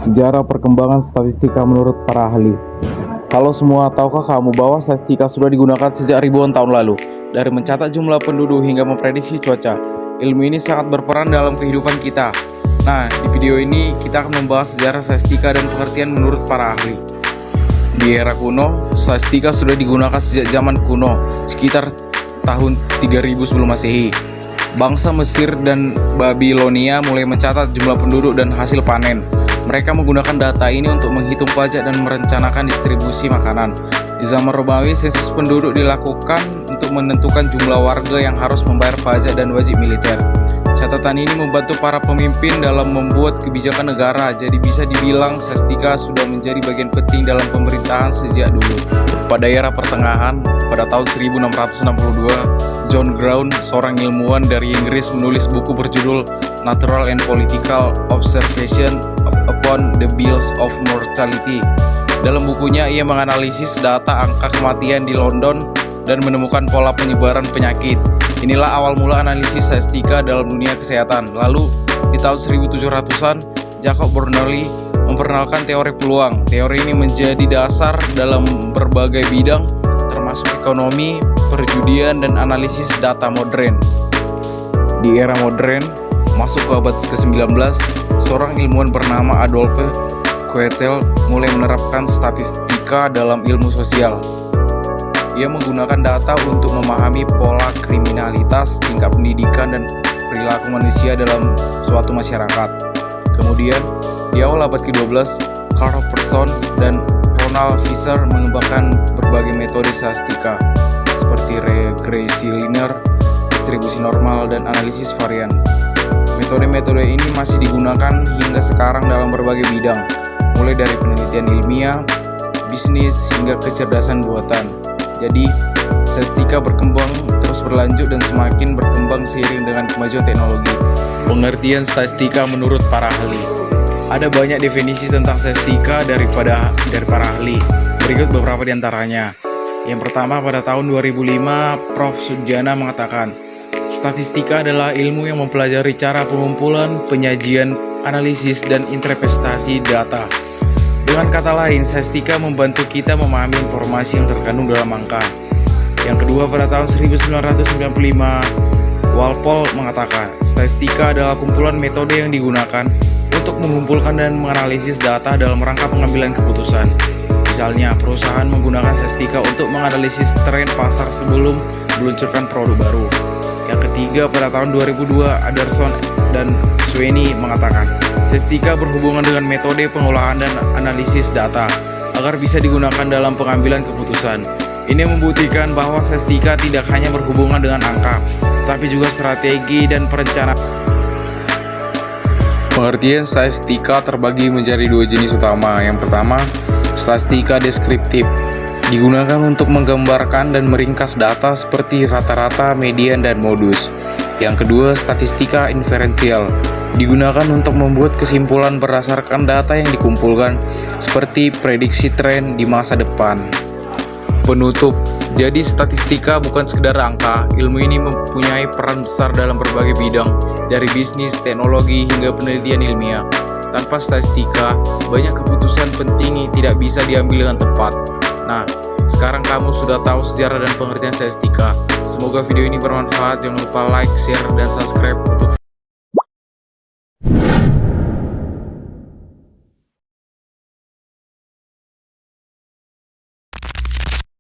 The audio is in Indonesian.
Sejarah perkembangan statistika menurut para ahli. Halo semua, tahukah kamu bahwa statistika sudah digunakan sejak ribuan tahun lalu? Dari mencatat jumlah penduduk hingga memprediksi cuaca, ilmu ini sangat berperan dalam kehidupan kita. Nah, di video ini kita akan membahas sejarah statistika dan pengertian menurut para ahli. Di era kuno, statistika sudah digunakan sejak zaman kuno, sekitar tahun 3000 sebelum Masehi. Bangsa Mesir dan Babilonia mulai mencatat jumlah penduduk dan hasil panen. Mereka menggunakan data ini untuk menghitung pajak dan merencanakan distribusi makanan. Di zaman Romawi, sensus penduduk dilakukan untuk menentukan jumlah warga yang harus membayar pajak dan wajib militer. Catatan ini membantu para pemimpin dalam membuat kebijakan negara, jadi bisa dibilang statistika sudah menjadi bagian penting dalam pemerintahan sejak dulu. Pada era pertengahan, pada tahun 1662, John Brown, seorang ilmuwan dari Inggris, menulis buku berjudul Natural and Political Observation upon the Bills of Mortality. Dalam bukunya, ia menganalisis data angka kematian di London dan menemukan pola penyebaran penyakit. Inilah awal mula analisis statistika dalam dunia kesehatan. Lalu, di tahun 1700-an, Jacob Bernoulli memperkenalkan teori peluang. Teori ini menjadi dasar dalam berbagai bidang, termasuk ekonomi, perjudian, dan analisis data modern. Di era modern, masuk ke abad ke-19, seorang ilmuwan bernama Adolphe Quetelet mulai menerapkan statistika dalam ilmu sosial. Ia menggunakan data untuk memahami pola kriminalitas, tingkat pendidikan, dan perilaku manusia dalam suatu masyarakat. Kemudian, di awal abad ke-12, Carl Person dan Ronald Fisher mengembangkan berbagai metode statistika seperti regresi linear, distribusi normal, dan analisis varian. Metode-metode ini masih digunakan hingga sekarang dalam berbagai bidang, mulai dari penelitian ilmiah, bisnis, hingga kecerdasan buatan. Jadi, statistika berkembang terus berlanjut dan semakin berkembang seiring dengan kemajuan teknologi. Pengertian statistika menurut para ahli. Ada banyak definisi tentang statistika dari para ahli. Berikut beberapa di antaranya. Yang pertama, pada tahun 2005, Prof. Sujana mengatakan, statistika adalah ilmu yang mempelajari cara pengumpulan, penyajian, analisis, dan interpretasi data. Dengan kata lain, statistika membantu kita memahami informasi yang terkandung dalam angka. Yang kedua, pada tahun 1995, Walpole mengatakan, statistika adalah kumpulan metode yang digunakan untuk mengumpulkan dan menganalisis data dalam rangka pengambilan keputusan. Misalnya, perusahaan menggunakan statistika untuk menganalisis tren pasar sebelum meluncurkan produk baru. Yang ketiga, pada tahun 2002, Anderson dan Sweeney mengatakan, statistika berhubungan dengan metode pengolahan dan analisis data agar bisa digunakan dalam pengambilan keputusan. Ini membuktikan bahwa statistika tidak hanya berhubungan dengan angka, tetapi juga strategi dan perencanaan. Pengertian statistika terbagi menjadi dua jenis utama. Yang pertama, statistika deskriptif, digunakan untuk menggambarkan dan meringkas data seperti rata-rata, median, dan modus. Yang kedua, statistika inferensial, digunakan untuk membuat kesimpulan berdasarkan data yang dikumpulkan, seperti prediksi tren di masa depan. Penutup, jadi statistika bukan sekedar angka. Ilmu ini mempunyai peran besar dalam berbagai bidang, dari bisnis, teknologi, hingga penelitian ilmiah. Tanpa statistika, banyak keputusan penting tidak bisa diambil dengan tepat. Nah, sekarang kamu sudah tahu sejarah dan pengertian statistika. Semoga video ini bermanfaat. Jangan lupa like, share, dan subscribe untuk